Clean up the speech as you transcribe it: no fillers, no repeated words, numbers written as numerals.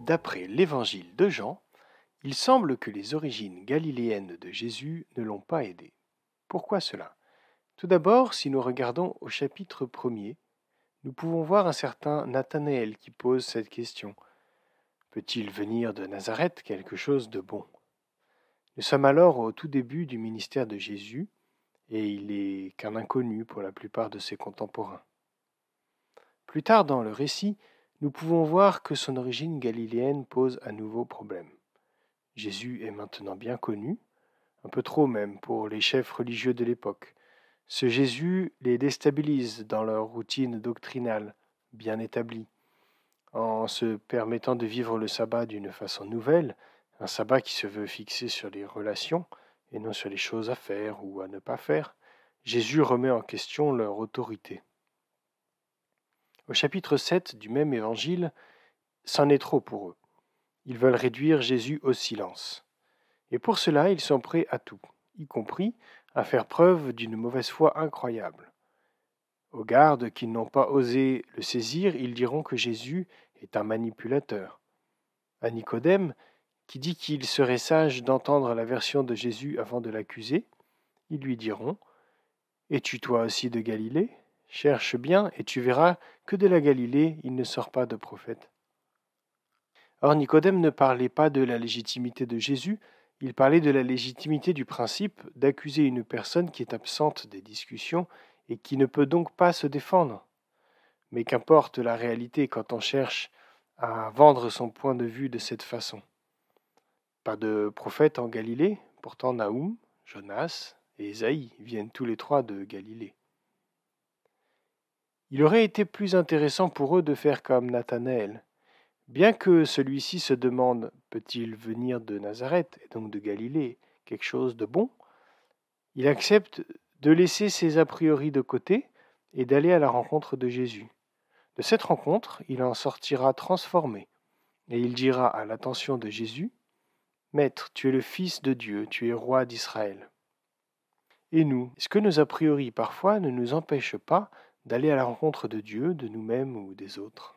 D'après l'Évangile de Jean, il semble que les origines galiléennes de Jésus ne l'ont pas aidé. Pourquoi cela? Tout d'abord, si nous regardons au chapitre 1er, nous pouvons voir un certain Nathanaël qui pose cette question. Peut-il venir de Nazareth quelque chose de bon? Nous sommes alors au tout début du ministère de Jésus, et il n'est qu'un inconnu pour la plupart de ses contemporains. Plus tard dans le récit, nous pouvons voir que son origine galiléenne pose un nouveau problème. Jésus est maintenant bien connu, un peu trop même pour les chefs religieux de l'époque. Ce Jésus les déstabilise dans leur routine doctrinale bien établie. En se permettant de vivre le sabbat d'une façon nouvelle, un sabbat qui se veut fixé sur les relations et non sur les choses à faire ou à ne pas faire, Jésus remet en question leur autorité. Au chapitre 7 du même évangile, c'en est trop pour eux. Ils veulent réduire Jésus au silence. Et pour cela, ils sont prêts à tout, y compris à faire preuve d'une mauvaise foi incroyable. Aux gardes qui n'ont pas osé le saisir, ils diront que Jésus est un manipulateur. À Nicodème, qui dit qu'il serait sage d'entendre la version de Jésus avant de l'accuser, ils lui diront « Es-tu toi aussi de Galilée? Cherche bien et tu verras que de la Galilée il ne sort pas de prophète. » Or Nicodème ne parlait pas de la légitimité de Jésus, il parlait de la légitimité du principe d'accuser une personne qui est absente des discussions et qui ne peut donc pas se défendre. Mais qu'importe la réalité quand on cherche à vendre son point de vue de cette façon. Pas de prophète en Galilée, pourtant Naoum, Jonas et Ésaïe viennent tous les trois de Galilée. Il aurait été plus intéressant pour eux de faire comme Nathanaël. Bien que celui-ci se demande « peut-il venir de Nazareth et donc de Galilée quelque chose de bon ?», il accepte de laisser ses a priori de côté et d'aller à la rencontre de Jésus. De cette rencontre, il en sortira transformé, et il dira à l'attention de Jésus « Maître, tu es le Fils de Dieu, tu es roi d'Israël. » Et nous, est-ce que nos a priori parfois ne nous empêchent pas d'aller à la rencontre de Dieu, de nous-mêmes ou des autres ?